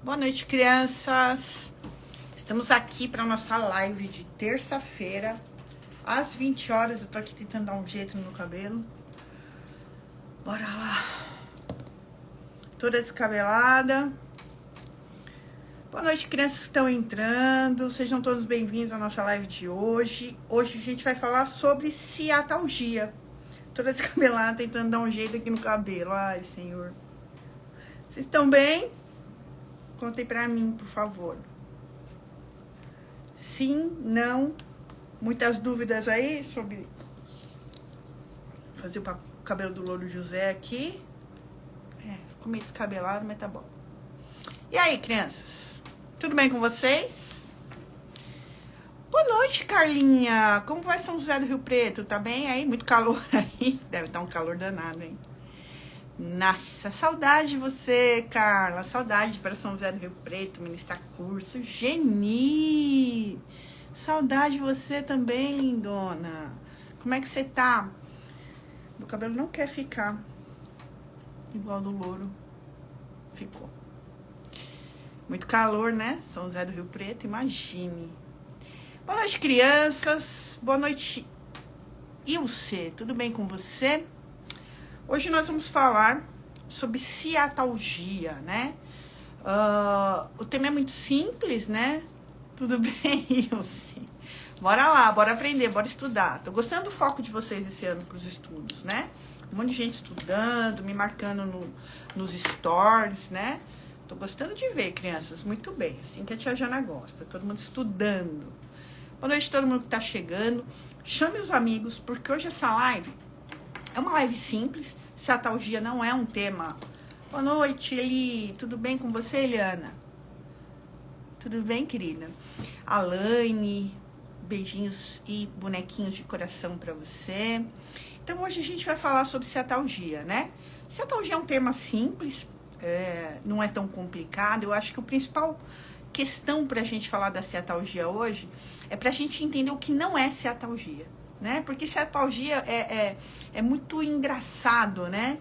Boa noite, crianças. Estamos aqui para nossa live de terça-feira, às 20 horas. Eu tô aqui tentando dar um jeito no meu cabelo. Bora lá. Toda descabelada. Boa noite, crianças que estão entrando. Sejam todos bem-vindos à nossa live de hoje. Hoje a gente vai falar sobre ciatalgia. Toda descabelada, tentando dar um jeito aqui no cabelo. Ai, senhor. Vocês estão bem? Contem pra mim, por favor. Sim, não. Muitas dúvidas aí sobre fazer o cabelo do Louro José aqui. Ficou meio descabelado, mas tá bom. E aí, crianças? Tudo bem com vocês? Boa noite, Carlinha. Como vai São José do Rio Preto? Tá bem aí? Muito calor aí? Deve estar um calor danado, hein? Nossa, saudade de você, Carla. Saudade para São José do Rio Preto, ministrar curso. Geni! Saudade de você também, lindona. Como é que você tá? Meu cabelo não quer ficar igual do Louro. Ficou. Muito calor, né? São José do Rio Preto, imagine. Boa noite, crianças. Boa noite, Ilse. Tudo bem com você? Hoje nós vamos falar sobre ciatalgia, né? O tema é muito simples, né? Tudo bem, Ilse? Bora lá, bora aprender, bora estudar. Tô gostando do foco de vocês esse ano para os estudos, né? Um monte de gente estudando, me marcando nos stories, né? Tô gostando de ver, crianças, muito bem. Assim que a tia Jana gosta, todo mundo estudando. Boa noite todo mundo que tá chegando. Chame os amigos, porque hoje essa live é uma live simples. Ciatalgia não é um tema. Boa noite, Eli. Tudo bem com você, Eliana? Tudo bem, querida? Alaine, beijinhos e bonequinhos de coração para você. Então, hoje a gente vai falar sobre ciatalgia, né? Ciatalgia é um tema simples, não é tão complicado. Eu acho que a principal questão para a gente falar da ciatalgia hoje é para a gente entender o que não é ciatalgia. Né? Porque ciatalgia é muito engraçado, né?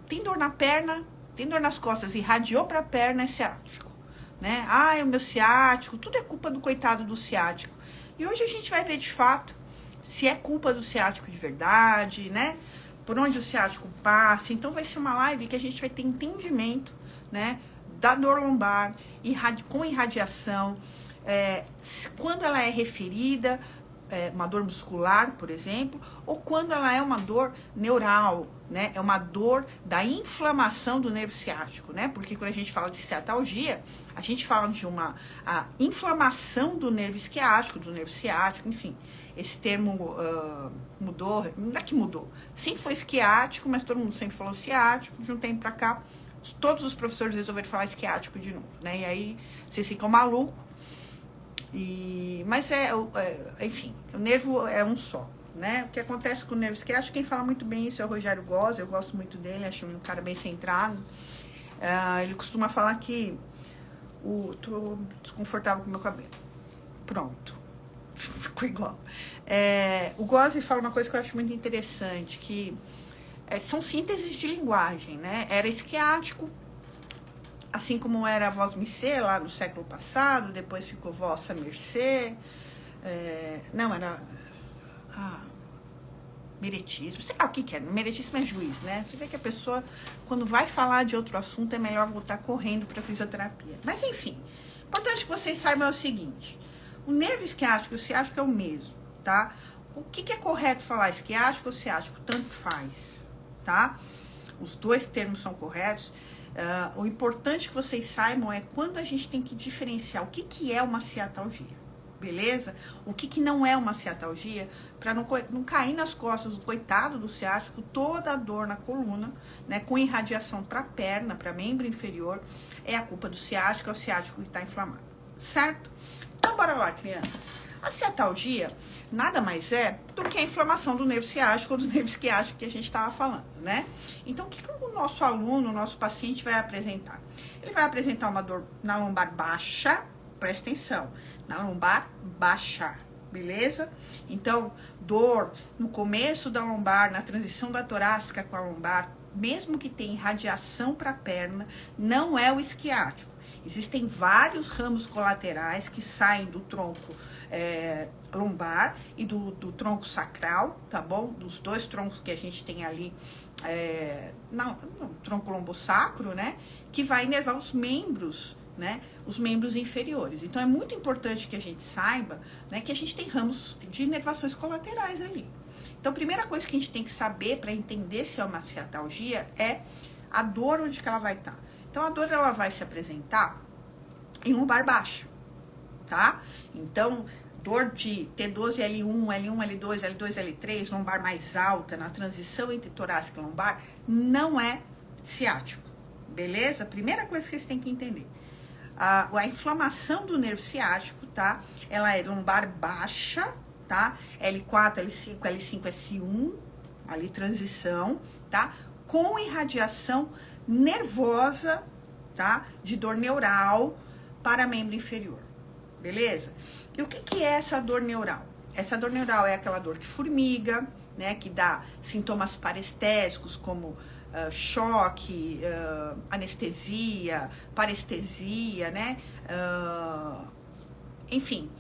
Tem dor na perna, tem dor nas costas, irradiou para a perna, é ciático, né? O meu ciático, tudo é culpa do coitado do ciático. E hoje a gente vai ver de fato se é culpa do ciático de verdade, né? Por onde o ciático passa. Então vai ser uma live que a gente vai ter entendimento, né? Da dor lombar, com irradiação. Quando ela é referida, uma dor muscular, por exemplo, ou quando ela é uma dor neural, né? É uma dor da inflamação do nervo ciático, né? Porque quando a gente fala de ciatalgia, a gente fala de a inflamação do nervo isquiático, do nervo ciático, enfim. Esse termo mudou, não é que mudou, sempre foi isquiático, mas todo mundo sempre falou ciático. De um tempo pra cá, todos os professores resolveram falar isquiático de novo, né? E aí vocês ficam malucos. Mas enfim, o nervo é um só, né? O que acontece com o nervo isquiático, quem fala muito bem isso é o Rogério Goz. Eu gosto muito dele, acho um cara bem centrado. Ele costuma falar que tô desconfortável com o meu cabelo. Pronto, ficou igual. O Goz fala uma coisa que eu acho muito interessante, que são sínteses de linguagem, né? Era isquiático, assim como era a voz Missê lá no século passado, depois ficou vossa Mercê, não, era meretismo, sei lá o que era, meretismo é juiz, né? Você vê que a pessoa, quando vai falar de outro assunto, é melhor voltar correndo para fisioterapia. Mas enfim, importante que vocês saibam é o seguinte, o nervo isquiático e o ciático é o mesmo, tá? O que é correto falar, isquiático ou ciático? Tanto faz, tá? Os dois termos são corretos. O importante que vocês saibam é quando a gente tem que diferenciar o que é uma ciatalgia, beleza? O que não é uma ciatalgia, para não cair nas costas do coitado do ciático, toda a dor na coluna, né, com irradiação para a perna, para membro inferior, é a culpa do ciático, é o ciático que está inflamado, certo? Então, bora lá, crianças. A ciatalgia nada mais é do que a inflamação do nervo ciático ou do nervo isquiático que a gente estava falando, né? Então, o que o nosso aluno, o nosso paciente vai apresentar? Ele vai apresentar uma dor na lombar baixa, presta atenção, na lombar baixa, beleza? Então, dor no começo da lombar, na transição da torácica com a lombar mesmo que tenha irradiação para a perna, não é o isquiático. Existem vários ramos colaterais que saem do tronco lombar e do tronco sacral, tá bom? Dos dois troncos que a gente tem ali, no tronco lombosacro, né? Que vai inervar os membros, né? Os membros inferiores. Então, é muito importante que a gente saiba, né? Que a gente tem ramos de inervações colaterais ali. Então, a primeira coisa que a gente tem que saber para entender se é uma ciatalgia é a dor onde que ela vai estar. Então, a dor ela vai se apresentar em lombar baixa, tá? Então, dor de T12L1, L1, L2, L2, L3, lombar mais alta, na transição entre torácica e lombar, não é ciático, beleza? Primeira coisa que vocês têm que entender. A inflamação do nervo ciático, tá? Ela é lombar baixa, tá? L4, L5, L5, S1, ali transição, tá? Com irradiação nervosa, tá? De dor neural para membro inferior, beleza? E o que é essa dor neural? Essa dor neural é aquela dor que formiga, né? Que dá sintomas parestésicos como choque, anestesia, parestesia, né? Enfim,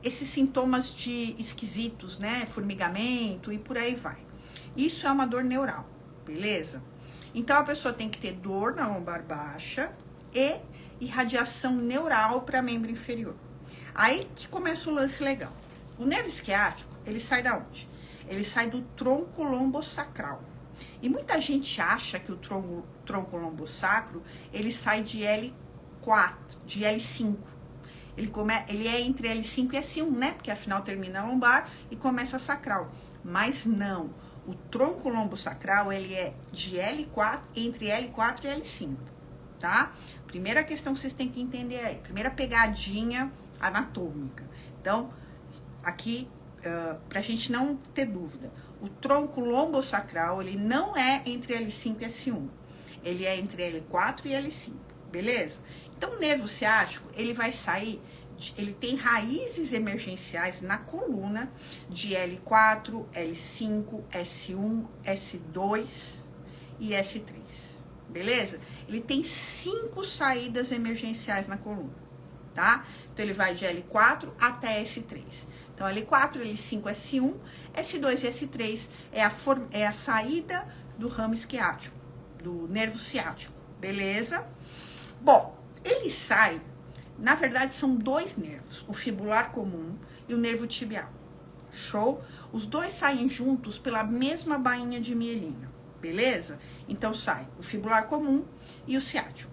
esses sintomas de esquisitos, né? Formigamento e por aí vai. Isso é uma dor neural, beleza? Então, a pessoa tem que ter dor na lombar baixa e irradiação neural para membro inferior. Aí que começa o lance legal. O nervo isquiático, ele sai da onde? Ele sai do tronco lombosacral. E muita gente acha que o tronco lombosacro, ele sai de L4, de L5. Ele é entre L5 e S1, né? Porque afinal termina a lombar e começa a sacral. Mas não. O tronco lombosacral, ele é de L4, entre L4 e L5, tá? Primeira questão que vocês têm que entender aí. Primeira pegadinha anatômica. Então, aqui, pra gente não ter dúvida, o tronco lombosacral, ele não é entre L5 e S1. Ele é entre L4 e L5, beleza? Então, o nervo ciático, ele vai sair, ele tem raízes emergenciais na coluna de L4, L5, S1, S2 e S3, beleza? Ele tem 5 saídas emergenciais na coluna, tá? Então, ele vai de L4 até S3. Então, L4, L5, S1, S2 e S3 é a saída do ramo isquiático, do nervo ciático, beleza? Bom, ele sai, na verdade, são 2 nervos, o fibular comum e o nervo tibial, show? Os dois saem juntos pela mesma bainha de mielina, beleza? Então, sai o fibular comum e o ciático,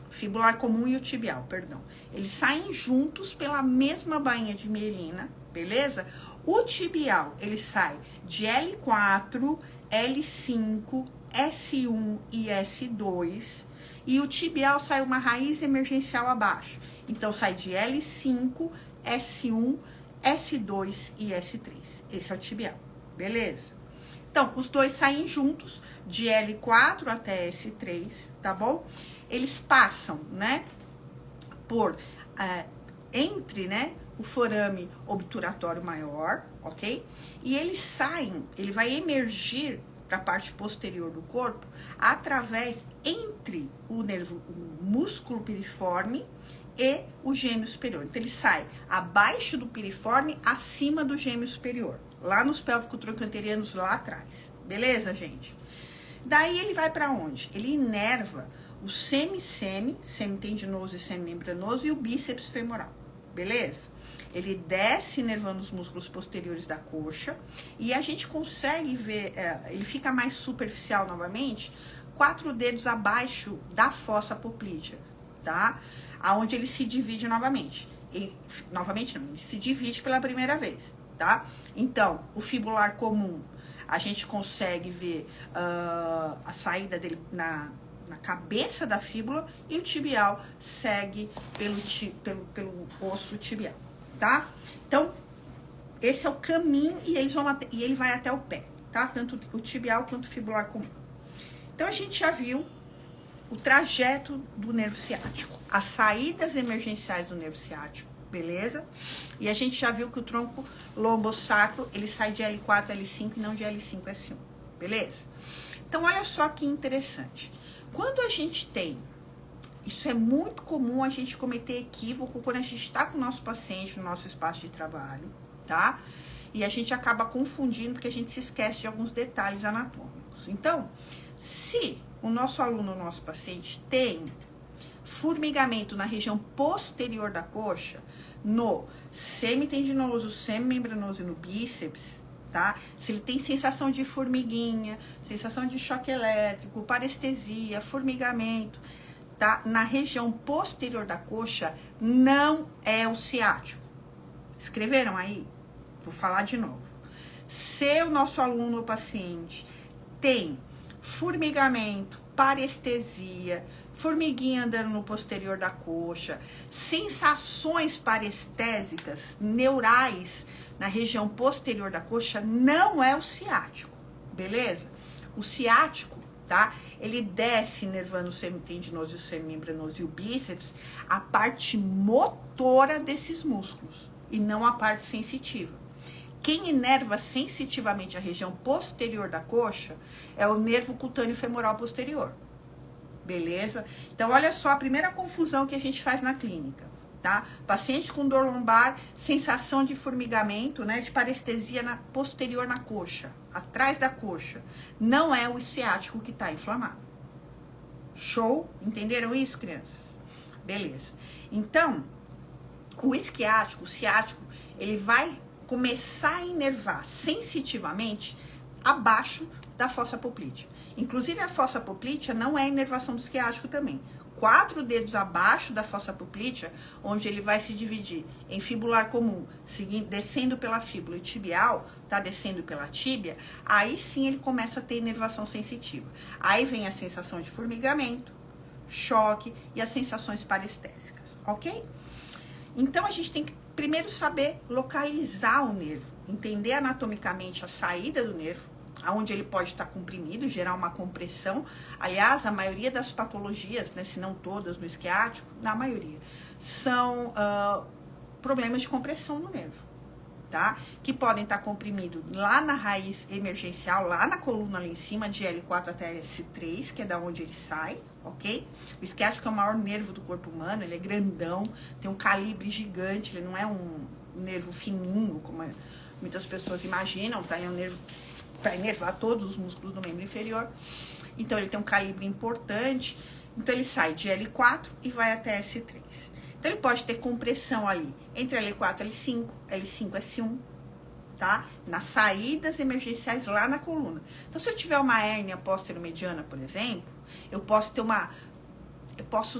fibular comum e o tibial, perdão. Eles saem juntos pela mesma bainha de mielina, beleza? O tibial, ele sai de L4, L5, S1 e S2. E o tibial sai uma raiz emergencial abaixo. Então, sai de L5, S1, S2 e S3. Esse é o tibial, beleza? Então, os dois saem juntos, de L4 até S3, tá bom? Eles passam, né, por, entre, né, o forame obturatório maior, ok? E eles saem, ele vai emergir para a parte posterior do corpo, através, entre o músculo piriforme e o gêmeo superior. Então, ele sai abaixo do piriforme, acima do gêmeo superior, lá nos pélvico-trochanterianos, lá atrás. Beleza, Daí, ele vai para onde? Ele inerva o semitendinoso e semimembranoso e o bíceps femoral, beleza? Ele desce inervando os músculos posteriores da coxa e a gente consegue ver, ele fica mais superficial novamente, 4 dedos abaixo da fossa poplítea, tá? Aonde ele se divide novamente. Ele se divide pela primeira vez, tá? Então, o fibular comum, a gente consegue ver a saída dele na cabeça da fíbula e o tibial segue pelo osso tibial, tá? Então, esse é o caminho e ele vai até o pé, tá? Tanto o tibial quanto o fibular comum. Então, a gente já viu o trajeto do nervo ciático, as saídas emergenciais do nervo ciático, beleza? E a gente já viu que o tronco lombosacro, ele sai de L4 a L5 e não de L5 a S1, beleza? Então, olha só que interessante. Quando a gente tem, isso é muito comum a gente cometer equívoco quando a gente está com o nosso paciente no nosso espaço de trabalho, tá? E a gente acaba confundindo porque a gente se esquece de alguns detalhes anatômicos. Então, se o nosso aluno, o nosso paciente tem formigamento na região posterior da coxa, no semitendinoso, semimembranoso e no bíceps, tá? Se ele tem sensação de formiguinha, sensação de choque elétrico, parestesia, formigamento, tá? Na região posterior da coxa, não é o ciático. Escreveram aí? Vou falar de novo. Se o nosso aluno ou paciente tem formigamento, parestesia, formiguinha andando no posterior da coxa, sensações parestésicas, neurais na região posterior da coxa, não é o ciático, beleza? O ciático, tá? Ele desce inervando o semitendinoso, o semimembranoso e o bíceps, a parte motora desses músculos, e não a parte sensitiva. Quem inerva sensitivamente a região posterior da coxa é o nervo cutâneo femoral posterior. Beleza? Então, olha só a primeira confusão que a gente faz na clínica, tá? Paciente com dor lombar, sensação de formigamento, né? De parestesia posterior na coxa, atrás da coxa. Não é o ciático que tá inflamado. Show? Entenderam isso, crianças? Beleza. Então, o ciático, ele vai começar a inervar sensitivamente abaixo da fossa poplítea. Inclusive, a fossa poplítea não é a inervação do ciático também. 4 dedos abaixo da fossa poplítea, onde ele vai se dividir em fibular comum, descendo pela fíbula e tibial, tá descendo pela tíbia, aí sim ele começa a ter inervação sensitiva. Aí vem a sensação de formigamento, choque e as sensações parestésicas, ok? Então, a gente tem que primeiro saber localizar o nervo, entender anatomicamente a saída do nervo, aonde ele pode estar comprimido, gerar uma compressão. Aliás, a maioria das patologias, né, se não todas no isquiático, na maioria, são problemas de compressão no nervo, tá? Que podem estar comprimidos lá na raiz emergencial, lá na coluna ali em cima, de L4 até S3, que é da onde ele sai, ok? O isquiático é o maior nervo do corpo humano, ele é grandão, tem um calibre gigante, ele não é um nervo fininho, como muitas pessoas imaginam, tá? É um nervo para inervar todos os músculos do membro inferior. Então, ele tem um calibre importante. Então, ele sai de L4 e vai até S3. Então, ele pode ter compressão ali entre L4 e L5, L5 e S1, tá? Nas saídas emergenciais lá na coluna. Então, se eu tiver uma hérnia póstero-mediana, por exemplo, eu posso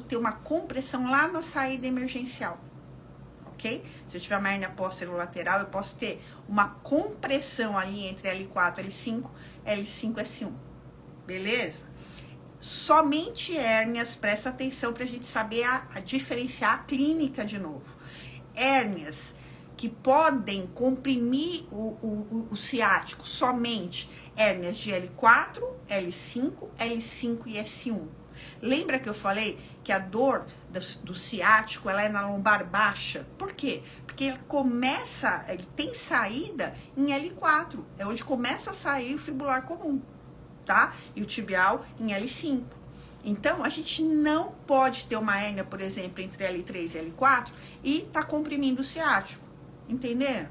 ter uma compressão lá na saída emergencial. Okay? Se eu tiver uma hérnia póstero-lateral, eu posso ter uma compressão ali entre L4 e L5, L5 e S1. Beleza? Somente hérnias, presta atenção para a gente saber a diferenciar a clínica de novo. Hérnias que podem comprimir o ciático, somente hérnias de L4, L5, L5 e S1. Lembra que eu falei que a dor do ciático, ela é na lombar baixa? Por quê? Porque ele tem saída em L4, é onde começa a sair o fibular comum, tá? E o tibial em L5. Então, a gente não pode ter uma hérnia, por exemplo, entre L3 e L4 e tá comprimindo o ciático, entenderam?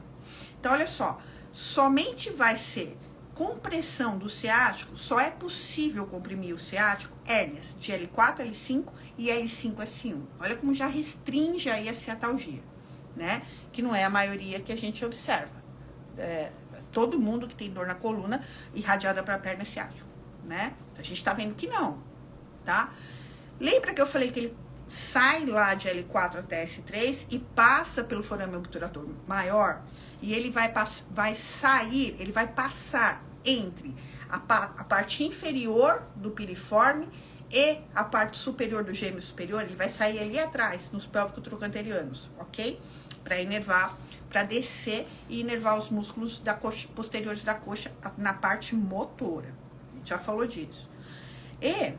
Então, olha só, somente vai ser compressão do ciático, só é possível comprimir o ciático hérnias de L4, L5 e L5, S1. Olha como já restringe aí a ciatalgia, né? Que não é a maioria que a gente observa. Todo mundo que tem dor na coluna irradiada para a perna é ciático, né? A gente tá vendo que não, tá? Lembra que eu falei que ele sai lá de L4 até S3 e passa pelo forame obturador maior e ele vai passar entre a parte inferior do piriforme e a parte superior do gêmeo superior, ele vai sair ali atrás, nos pélvico-trocanterianos, ok? Para inervar, para descer e inervar os músculos da coxa, posteriores da coxa na parte motora. A gente já falou disso. E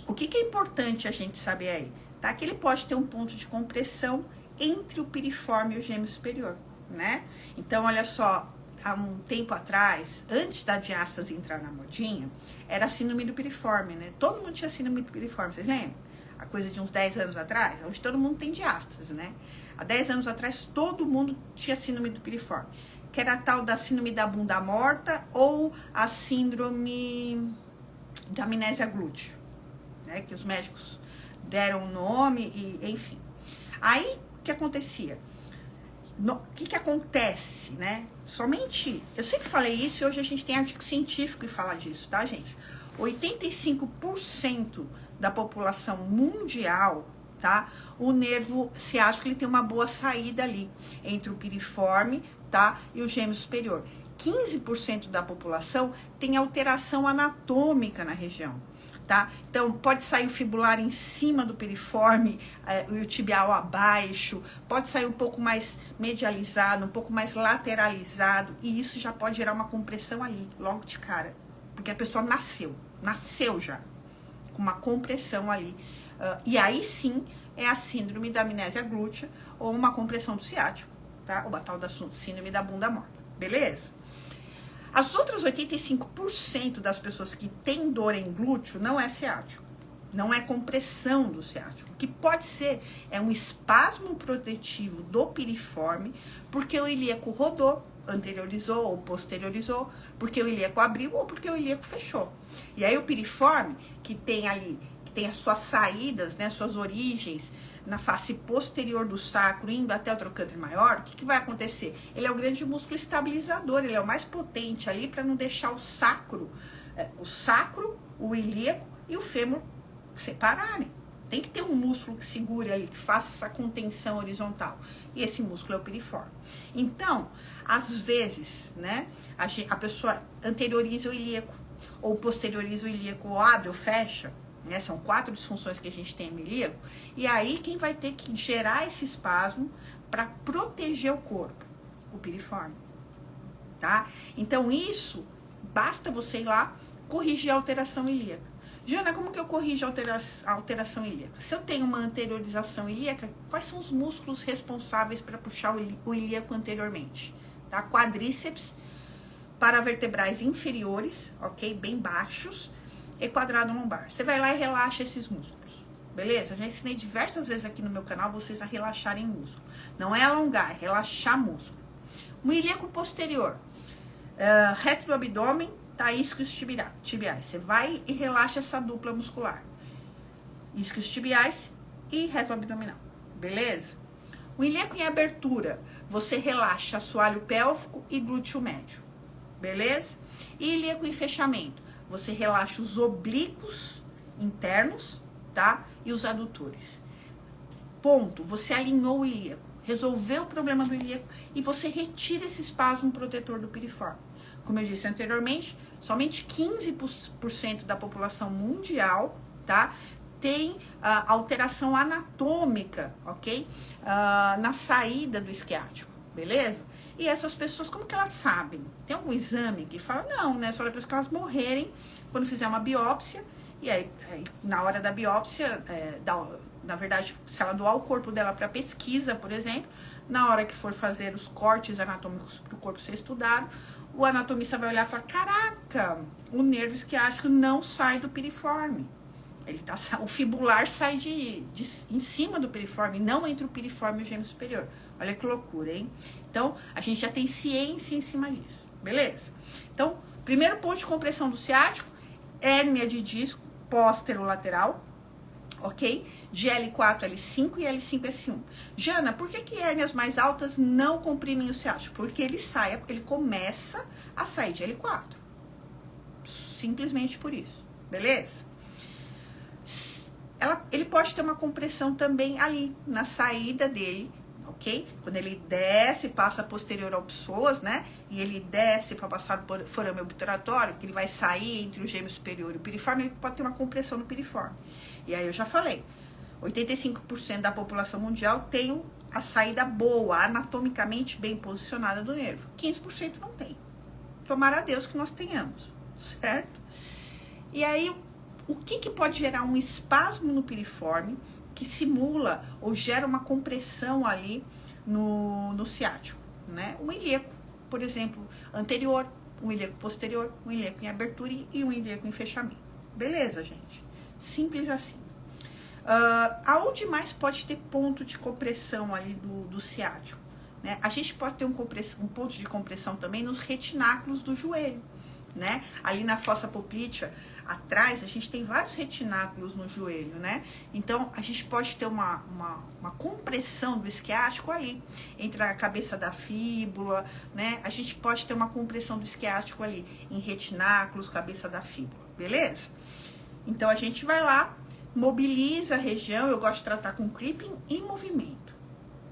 o que é importante a gente saber aí? Tá? Que ele pode ter um ponto de compressão entre o piriforme e o gêmeo superior, né? Então, olha só, há um tempo atrás, antes da diástase entrar na modinha, era a síndrome do piriforme, né? Todo mundo tinha síndrome do piriforme, vocês lembram? A coisa de uns 10 anos atrás, hoje todo mundo tem diástase, né? Há 10 anos atrás, todo mundo tinha síndrome do piriforme, que era a tal da síndrome da bunda morta ou a síndrome da amnésia glútea, né? Que os médicos deram o nome e, enfim. Aí, o que acontecia? O que acontece, né? Somente, eu sempre falei isso e hoje a gente tem artigo científico que fala disso, tá, gente? 85% da população mundial, tá? O nervo ciático, ele tem uma boa saída ali, entre o piriforme, tá? E o gêmeo superior. 15% da população tem alteração anatômica na região, tá? Então, pode sair o fibular em cima do piriforme, o tibial abaixo, pode sair um pouco mais medializado, um pouco mais lateralizado, e isso já pode gerar uma compressão ali, logo de cara, porque a pessoa nasceu já, com uma compressão ali. E aí sim, é a síndrome da amnésia glútea, ou uma compressão do ciático, tá? Ou a tal da síndrome da bunda morta, beleza? As outras 85% das pessoas que têm dor em glúteo não é ciático, não é compressão do ciático. O que pode ser é um espasmo protetivo do piriforme, porque o ilíaco rodou, anteriorizou ou posteriorizou, porque o ilíaco abriu ou porque o ilíaco fechou. E aí o piriforme, que tem ali, que tem as suas saídas, né, suas origens, na face posterior do sacro, indo até o trocânter maior, o que vai acontecer? Ele é o grande músculo estabilizador, ele é o mais potente ali para não deixar o sacro, o ilíaco e o fêmur separarem. Tem que ter um músculo que segure ali, que faça essa contenção horizontal. E esse músculo é o piriforme. Então, às vezes, né, a pessoa anterioriza o ilíaco, ou posterioriza o ilíaco, ou abre ou fecha, né? São 4 disfunções que a gente tem no ilíaco. E aí, quem vai ter que gerar esse espasmo para proteger o corpo? O piriforme, tá? Então, isso, basta você ir lá corrigir a alteração ilíaca. Jana, como que eu corrijo a alteração ilíaca? Se eu tenho uma anteriorização ilíaca, quais são os músculos responsáveis para puxar o ilíaco anteriormente? Tá? Quadríceps, paravertebrais inferiores, ok? Bem baixos, e quadrado lombar. Você vai lá e relaxa esses músculos, beleza? Eu já ensinei diversas vezes aqui no meu canal vocês a relaxarem músculo. Não é alongar, é relaxar músculo. O ilíaco posterior, reto do abdômen, tá? Isquios tibiais. Você vai e relaxa essa dupla muscular. Isquios tibiais e reto abdominal, beleza? O ilíaco em abertura, você relaxa assoalho pélvico e glúteo médio, beleza? E ilíaco em fechamento, você relaxa os oblíquos internos, tá? E os adutores. Ponto. Você alinhou o ilíaco, resolveu o problema do ilíaco e você retira esse espasmo protetor do piriforme. Como eu disse anteriormente, somente 15% da população mundial, tá? Tem alteração anatômica, ok? Na saída do isquiático, beleza? E essas pessoas, como que elas sabem? Tem algum exame que fala, não, né? Só depois que elas morrerem, quando fizer uma biópsia, e aí na hora da biópsia, na verdade, se ela doar o corpo dela para pesquisa, por exemplo, na hora que for fazer os cortes anatômicos para o corpo ser estudado, o anatomista vai olhar e falar, caraca, o nervo isquiático não sai do piriforme. O fibular sai em cima do piriforme, não entre o piriforme e o gêmeo superior. Olha que loucura, hein? Então, a gente já tem ciência em cima disso, beleza? Então, primeiro ponto de compressão do ciático, hérnia de disco posterolateral, ok? De L4, L5 e L5, S1. Jana, por que hérnias mais altas não comprimem o ciático? Porque ele começa a sair de L4. Simplesmente por isso, beleza? Ele pode ter uma compressão também ali, na saída dele, ok? Quando ele desce, passa posterior ao psoas, né? E ele desce para passar por forame obturatório, que ele vai sair entre o gêmeo superior e o piriforme, ele pode ter uma compressão no piriforme. E aí eu já falei, 85% da população mundial tem a saída boa, anatomicamente bem posicionada do nervo. 15% não tem. Tomara a Deus que nós tenhamos, certo? E aí, o que pode gerar um espasmo no piriforme que simula ou gera uma compressão ali no ciático, né? O ilíaco, por exemplo, anterior, um ilíaco posterior, um ilíaco em abertura e um ilíaco em fechamento. Beleza, gente? Simples assim. Aonde mais pode ter ponto de compressão ali do ciático? Né? A gente pode ter um ponto de compressão também nos retináculos do joelho. Né? Ali na fossa poplítea, atrás, a gente tem vários retináculos no joelho, né? Então, a gente pode ter uma compressão do isquiático ali, entre a cabeça da fíbula, né? A gente pode ter uma compressão do isquiático ali, em retináculos, cabeça da fíbula, beleza? Então, a gente vai lá, mobiliza a região, eu gosto de tratar com creeping e movimento,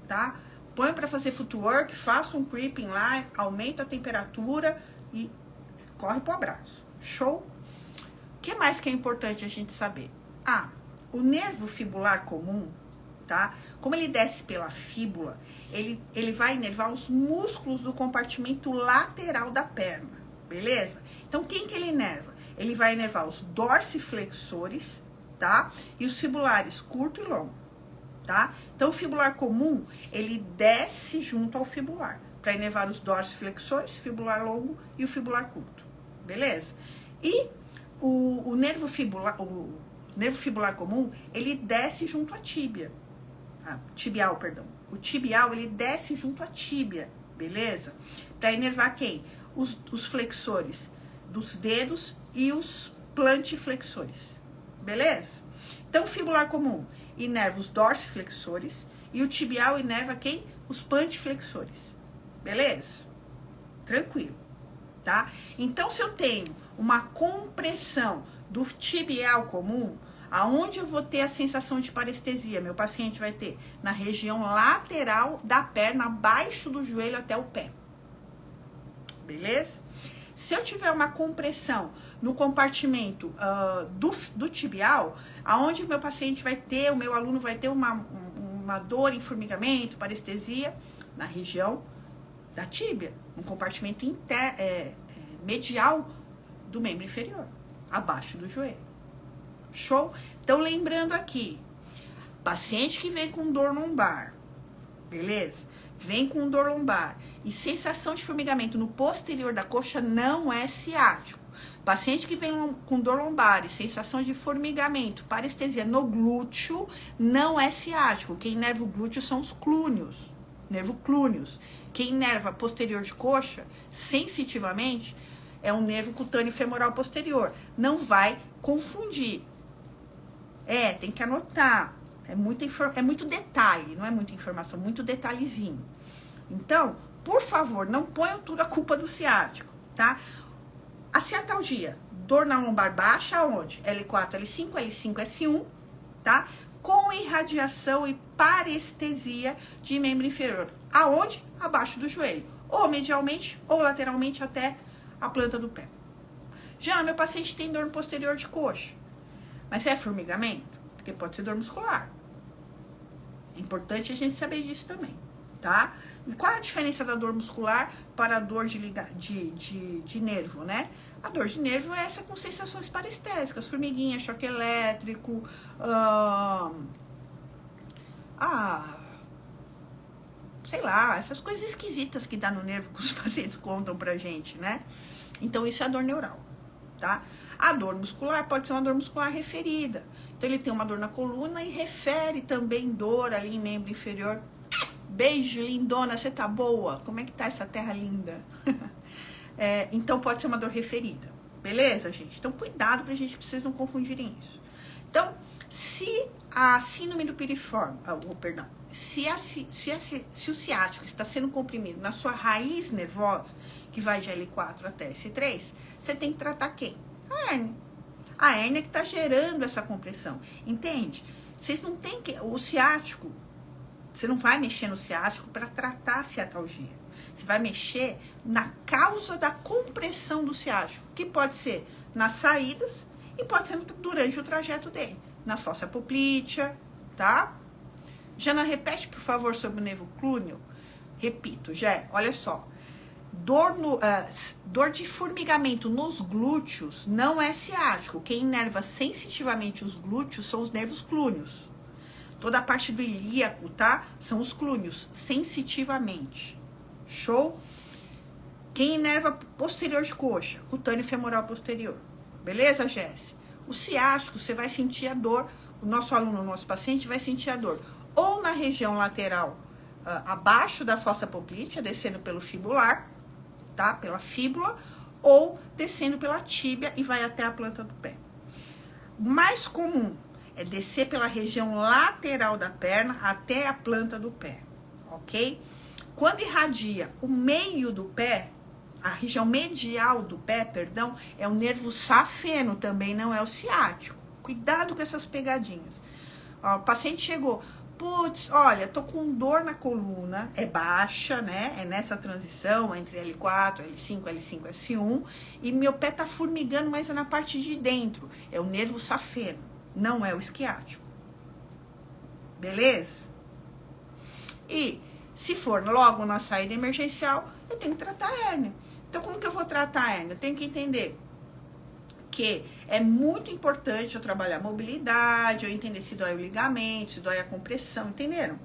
tá? Põe para fazer footwork, faça um creeping lá, aumenta a temperatura e corre pro abraço. Show? O que mais que é importante a gente saber? O nervo fibular comum, tá? Como ele desce pela fíbula, ele vai inervar os músculos do compartimento lateral da perna, beleza? Então, quem que ele inerva? Ele vai inervar os dorsiflexores, tá? E os fibulares curto e longo, tá? Então, o fibular comum, ele desce junto ao fibular, para inervar os dorsiflexores, fibular longo e o fibular curto, beleza? E o nervo fibular comum, ele desce junto à tíbia. Tibial, perdão. O tibial, ele desce junto à tíbia, beleza? Para inervar quem? Os flexores dos dedos e os plantiflexores, beleza? Então, o fibular comum inerva os dorsiflexores e o tibial inerva quem? Os plantiflexores, beleza? Tranquilo, tá? Então, se eu tenho uma compressão do tibial comum, aonde eu vou ter a sensação de parestesia? Meu paciente vai ter na região lateral da perna, abaixo do joelho até o pé. Beleza? Se eu tiver uma compressão no compartimento do tibial, aonde o meu paciente vai ter, o meu aluno vai ter uma dor em formigamento, parestesia, na região da tíbia, um compartimento medial do membro inferior, abaixo do joelho. Show? Então, lembrando aqui, paciente que vem com dor lombar, beleza? Vem com dor lombar e sensação de formigamento no posterior da coxa não é ciático. Paciente que vem com dor lombar e sensação de formigamento, parestesia no glúteo, não é ciático. Quem inerva o glúteo são os clúneos, nervo clúneos. Quem inerva posterior de coxa, sensitivamente, é um nervo cutâneo femoral posterior. Não vai confundir. Tem que anotar. É muito detalhe, não é muita informação, muito detalhezinho. Então, por favor, não ponham tudo a culpa do ciático, tá? A ciatalgia, dor na lombar baixa, onde? L4, L5, L5, S1, tá? Com irradiação e parestesia de membro inferior. Aonde? Abaixo do joelho. Ou medialmente, ou lateralmente até a planta do pé. Já meu paciente tem dor no posterior de coxa. Mas é formigamento? Porque pode ser dor muscular. É importante a gente saber disso também, tá? E qual a diferença da dor muscular para a dor de nervo, né? A dor de nervo é essa com sensações parestésicas, formiguinha, choque elétrico, sei lá, essas coisas esquisitas que dá no nervo que os pacientes contam pra gente, né? Então, isso é a dor neural, tá? A dor muscular pode ser uma dor muscular referida. Então, ele tem uma dor na coluna e refere também dor ali em membro inferior. Beijo, lindona, você tá boa? Como é que tá essa terra linda? Então, pode ser uma dor referida. Beleza, gente? Então, cuidado pra vocês não confundirem isso. Então, se a síndrome do piriforme, se o ciático está sendo comprimido na sua raiz nervosa, que vai de L4 até S3, você tem que tratar quem? A hérnia. A hérnia que está gerando essa compressão. Entende? Vocês não tem que... O ciático, você não vai mexer no ciático para tratar a ciatalgia. Você vai mexer na causa da compressão do ciático, que pode ser nas saídas e pode ser durante o trajeto dele. Na fossa poplítea, tá? Jana, repete, por favor, sobre o nervo clúneo. Repito, olha só. Dor de formigamento nos glúteos não é ciático. Quem inerva sensitivamente os glúteos são os nervos clúneos. Toda a parte do ilíaco, tá? São os clúneos, sensitivamente. Show? Quem inerva posterior de coxa? Cutâneo femoral posterior. Beleza, Jesse? O ciático, você vai sentir a dor, o nosso aluno, o nosso paciente vai sentir a dor ou na região lateral, abaixo da fossa poplítea, descendo pelo fibular, tá? Pela fíbula, ou descendo pela tíbia e vai até a planta do pé. O mais comum é descer pela região lateral da perna até a planta do pé, ok? Quando irradia o meio do pé, a região medial do pé, perdão, é o nervo safeno, também não é o ciático. Cuidado com essas pegadinhas. Ó, o paciente chegou, putz, olha, tô com dor na coluna, é baixa, né? É nessa transição entre L4, L5, L5, S1, e meu pé tá formigando, mas é na parte de dentro. É o nervo safeno, não é o isquiático. Beleza? E se for logo na saída emergencial, eu tenho que tratar a hérnia. Então, como que eu vou tratar a hérnia? Eu tenho que entender que é muito importante eu trabalhar a mobilidade, eu entender se dói o ligamento, se dói a compressão, entenderam?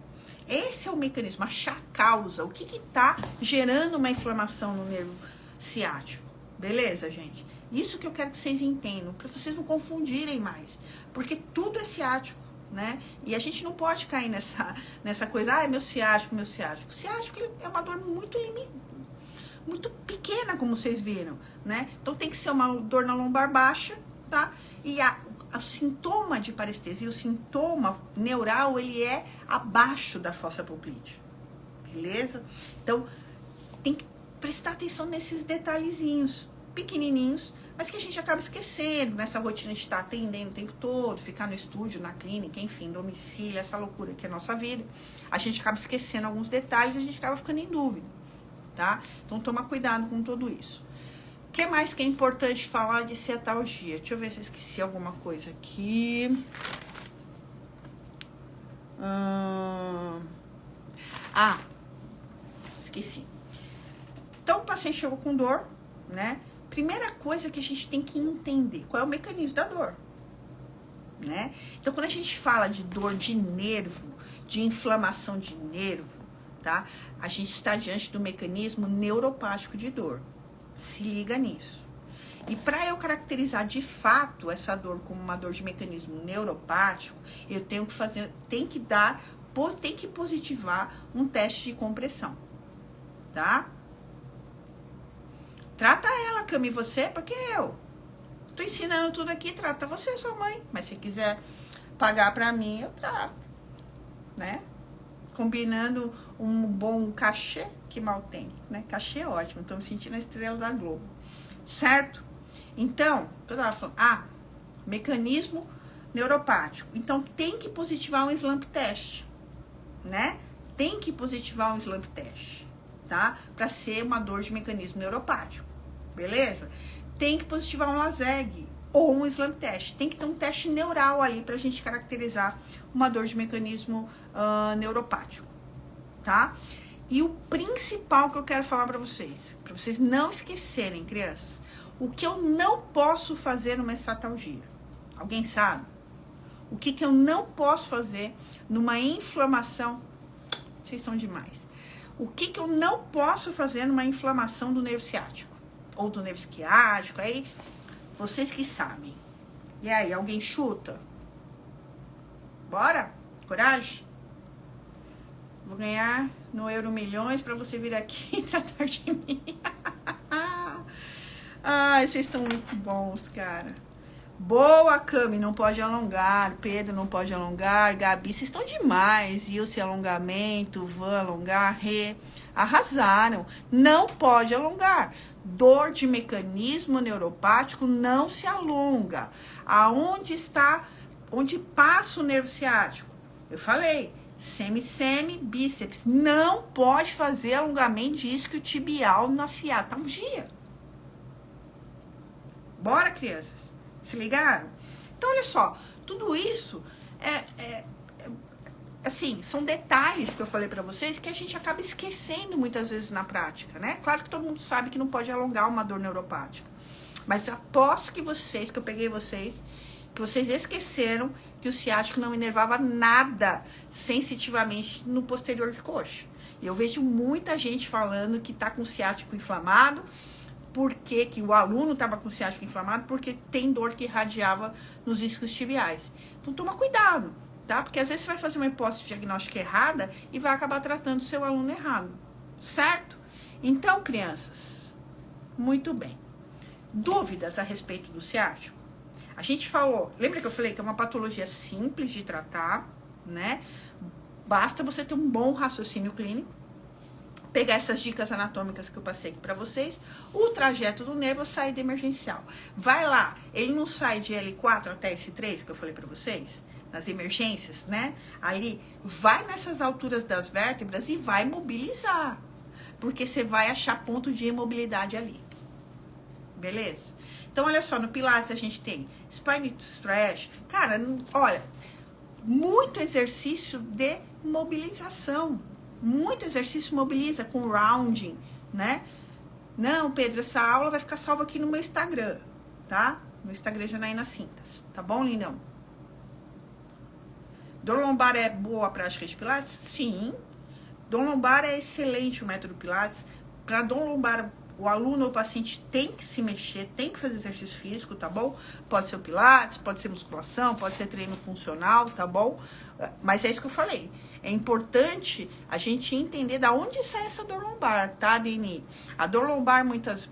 Esse é o mecanismo, achar a causa, o que está gerando uma inflamação no nervo ciático. Beleza, gente? Isso que eu quero que vocês entendam, para vocês não confundirem mais, porque tudo é ciático, né? E a gente não pode cair nessa coisa, ah, é meu ciático, meu ciático. O ciático é uma dor muito pequena, como vocês viram, né? Então tem que ser uma dor na lombar baixa, tá? E o sintoma de parestesia, o sintoma neural, ele é abaixo da fossa poplítea, beleza? Então tem que prestar atenção nesses detalhezinhos pequenininhos, mas que a gente acaba esquecendo nessa rotina de estar atendendo o tempo todo, ficar no estúdio, na clínica, enfim, domicílio, essa loucura que é a nossa vida. A gente acaba esquecendo alguns detalhes e a gente acaba ficando em dúvida, tá? Então toma cuidado com tudo isso. O que mais que é importante falar de cetalgia? Deixa eu ver se eu esqueci alguma coisa aqui. Esqueci. Então o paciente chegou com dor, né? Primeira coisa que a gente tem que entender, qual é o mecanismo da dor, né? Então, quando a gente fala de dor de nervo, de inflamação de nervo, tá? A gente está diante do mecanismo neuropático de dor. Se liga nisso. E para eu caracterizar de fato essa dor como uma dor de mecanismo neuropático, eu tenho que positivar um teste de compressão, tá? Trata ela, Cami, você, porque eu tô ensinando tudo aqui, trata você, sua mãe. Mas se quiser pagar pra mim, eu trago, né? Combinando um bom cachê, que mal tem, né? Cachê é ótimo, tô me sentindo a estrela da Globo, certo? Então, toda hora falando, mecanismo neuropático. Então, tem que positivar um SLAMP test, né? Tem que positivar um SLAMP test, tá? Pra ser uma dor de mecanismo neuropático. Beleza? Tem que positivar um LASEG ou um SLAMP test. Tem que ter um teste neural ali pra gente caracterizar uma dor de mecanismo neuropático, tá? E o principal que eu quero falar pra vocês não esquecerem, crianças, o que eu não posso fazer numa cetalgia. Alguém sabe? O que eu não posso fazer numa inflamação? Vocês são demais. O que eu não posso fazer numa inflamação do nervo ciático? Ou do nervo isquiático, aí vocês que sabem. E aí, alguém chuta? Bora? Coragem? Vou ganhar no Euro Milhões pra você vir aqui e tratar de mim. Ai, vocês são muito bons, cara. Boa, Cami, não pode alongar. Pedro, não pode alongar. Gabi, vocês estão demais. Ilse, alongamento. Van, alongar. Rê, arrasaram. Não pode alongar. Dor de mecanismo neuropático não se alonga. Onde passa o nervo ciático? Eu falei, semi, bíceps. Não pode fazer alongamento de isquiotibial na ciatalgia. Bora, crianças? Se ligaram? Então, olha só, tudo isso assim, são detalhes que eu falei pra vocês que a gente acaba esquecendo muitas vezes na prática, né? Claro que todo mundo sabe que não pode alongar uma dor neuropática. Mas eu aposto que eu peguei vocês, que vocês esqueceram que o ciático não inervava nada sensitivamente no posterior de coxa. Eu vejo muita gente falando que tá com ciático inflamado, porque que o aluno estava com ciático inflamado, porque tem dor que irradiava nos isquios tibiais. Então toma cuidado, tá? Porque às vezes você vai fazer uma hipótese diagnóstica errada e vai acabar tratando o seu aluno errado, certo? Então, crianças, muito bem. Dúvidas a respeito do ciático? A gente falou, lembra que eu falei que é uma patologia simples de tratar, né? Basta você ter um bom raciocínio clínico, pegar essas dicas anatômicas que eu passei aqui para vocês, o trajeto do nervo, saída emergencial. Vai lá, ele não sai de L4 até S3, que eu falei para vocês, nas emergências, né? Ali, vai nessas alturas das vértebras e vai mobilizar, porque você vai achar ponto de imobilidade ali. Beleza? Então, olha só, no Pilates a gente tem Spine Stretch. Cara, olha, muito exercício de mobilização. Muito exercício mobiliza com rounding, né? Não, Pedro, essa aula vai ficar salva aqui no meu Instagram, tá? No Instagram Janaína Cintas, tá bom, lindão? Dor lombar é boa a prática de Pilates? Sim. Dor lombar é excelente o método Pilates. Para dor lombar, o aluno ou o paciente tem que se mexer, tem que fazer exercício físico, tá bom? Pode ser o Pilates, pode ser musculação, pode ser treino funcional, tá bom? Mas é isso que eu falei. É importante a gente entender da onde sai essa dor lombar, tá, Deni? A dor lombar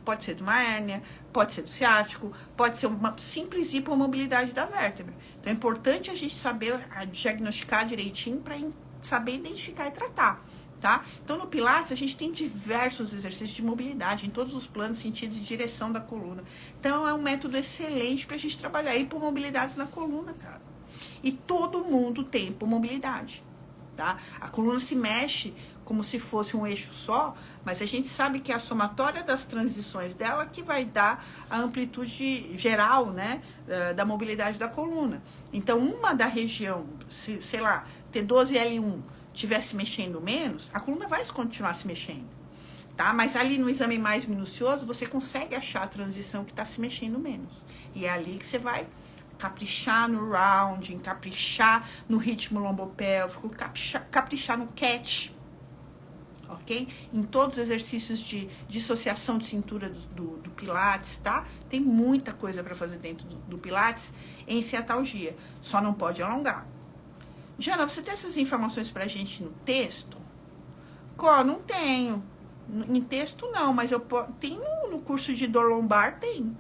pode ser de uma hérnia, pode ser do ciático, pode ser uma simples hipomobilidade da vértebra. Então é importante a gente saber diagnosticar direitinho para saber identificar e tratar, tá? Então no Pilates a gente tem diversos exercícios de mobilidade em todos os planos, sentidos e direção da coluna. Então é um método excelente pra gente trabalhar hipomobilidades na coluna, cara. E todo mundo tem hipomobilidade, tá? A coluna se mexe como se fosse um eixo só, mas a gente sabe que é a somatória das transições dela que vai dar a amplitude geral, né, da mobilidade da coluna. Então, uma da região, sei lá, T12L1, estiver se mexendo menos, a coluna vai continuar se mexendo, tá? Mas ali no exame mais minucioso, você consegue achar a transição que está se mexendo menos. E é ali que você vai caprichar no rounding, caprichar no ritmo lombopélvico, caprichar no catch, ok? Em todos os exercícios de dissociação de cintura do Pilates, tá? Tem muita coisa para fazer dentro do Pilates em ciatalgia, só não pode alongar. Jana, você tem essas informações pra gente no texto? Não tenho. Em texto não, mas eu tenho no curso de dor lombar, tem.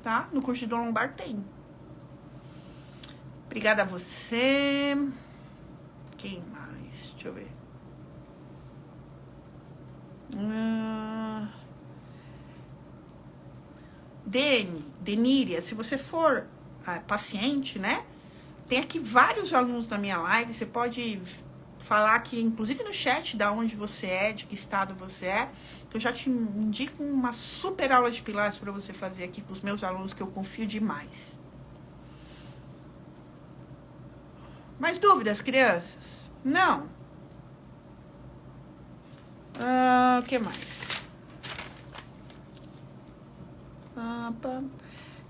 Tá? No curso de dor lombar tem. Obrigada a você. Quem mais? Deixa eu ver. Deníria, se você for paciente, né? Tem aqui vários alunos da minha live, você pode falar aqui, inclusive no chat, da onde você é, de que estado você é, que eu já te indico uma super aula de Pilates para você fazer aqui com os meus alunos, que eu confio demais. Mais dúvidas, crianças? Não? O que mais?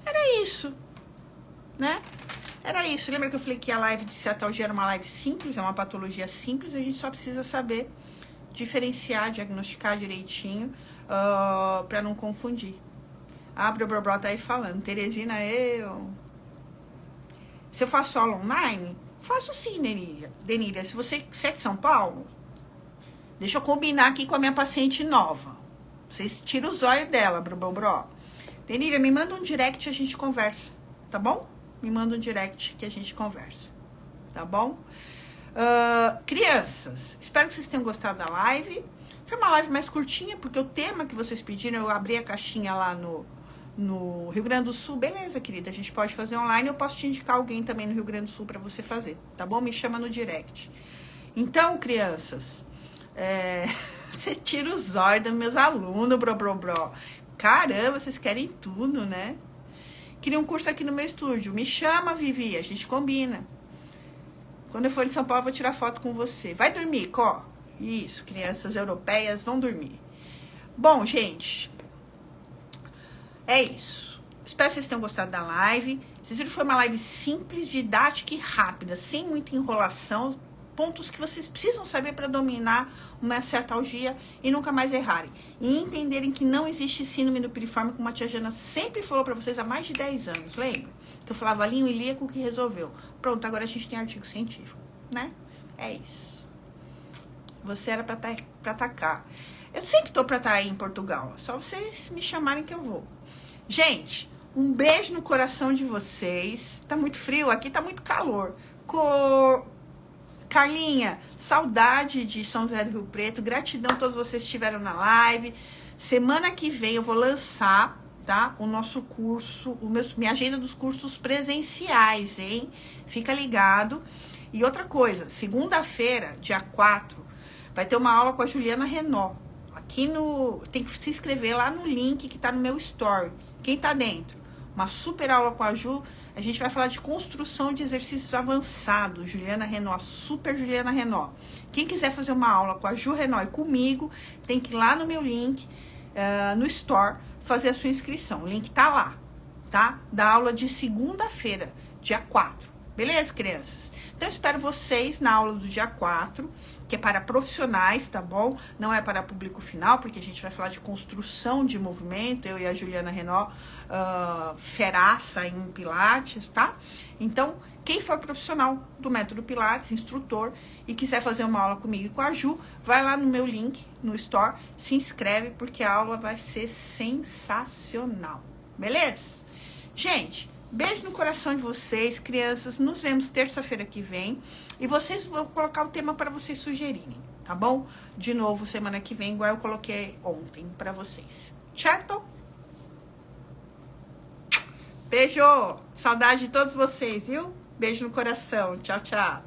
Era isso, né? Era isso. Lembra que eu falei que a live de ciatalgia era uma live simples, é uma patologia simples, a gente só precisa saber diferenciar, diagnosticar direitinho, para não confundir. A Brobró tá aí falando. Teresina, se eu faço aula online, faço sim, Deníria. Se você é de São Paulo, deixa eu combinar aqui com a minha paciente nova. Vocês tiram o zóio dela, Brobró. Deníria, me manda um direct e a gente conversa, tá bom? Me manda um direct que a gente conversa, tá bom? Crianças, espero que vocês tenham gostado da live. Foi uma live mais curtinha, porque o tema que vocês pediram, eu abri a caixinha lá no Rio Grande do Sul. Beleza, querida, a gente pode fazer online. Eu posso te indicar alguém também no Rio Grande do Sul para você fazer, tá bom? Me chama no direct. Então, crianças, você tira o zóio dos meus alunos, Brobró. Caramba, vocês querem tudo, né? Queria um curso aqui no meu estúdio. Me chama, Vivi, a gente combina. Quando eu for em São Paulo, eu vou tirar foto com você. Vai dormir, Có? Isso, crianças europeias vão dormir. Bom, gente, é isso. Espero que vocês tenham gostado da live. Vocês viram que foi uma live simples, didática e rápida, sem muita enrolação. pontos que vocês precisam saber para dominar uma cetalgia e nunca mais errarem. E entenderem que não existe síndrome do piriforme, como a tia Jana sempre falou para vocês há mais de 10 anos, lembra? Que eu falava linho ilíaco que resolveu. Pronto, agora a gente tem artigo científico, né? É isso. Você era para atacar. Eu sempre tô para estar aí em Portugal. É só vocês me chamarem que eu vou. Gente, um beijo no coração de vocês. Tá muito frio aqui, tá muito calor. Carlinha, saudade de São José do Rio Preto. Gratidão a todos vocês que estiveram na live. Semana que vem eu vou lançar, tá? O nosso curso, minha agenda dos cursos presenciais, hein? Fica ligado. E outra coisa, segunda-feira, dia 4, vai ter uma aula com a Juliana Renault. Aqui tem que se inscrever lá no link que tá no meu story. Quem tá dentro? Uma super aula com a Ju. A gente vai falar de construção de exercícios avançados. Juliana Renault, super Juliana Renault. Quem quiser fazer uma aula com a Ju Renault e comigo, tem que ir lá no meu link, no store, fazer a sua inscrição. O link tá lá, tá? Da aula de segunda-feira, dia 4. Beleza, crianças? Então, eu espero vocês na aula do dia 4, que é para profissionais, tá bom? Não é para público final, porque a gente vai falar de construção de movimento, eu e a Juliana Renault, feraça em Pilates, tá? Então, quem for profissional do método Pilates, instrutor, e quiser fazer uma aula comigo e com a Ju, vai lá no meu link, no store, se inscreve, porque a aula vai ser sensacional, beleza? Gente, beijo no coração de vocês, crianças. Nos vemos terça-feira que vem. E vocês vão colocar o tema para vocês sugerirem, tá bom? De novo, semana que vem, igual eu coloquei ontem para vocês. Certo? Beijo! Saudade de todos vocês, viu? Beijo no coração. Tchau, tchau.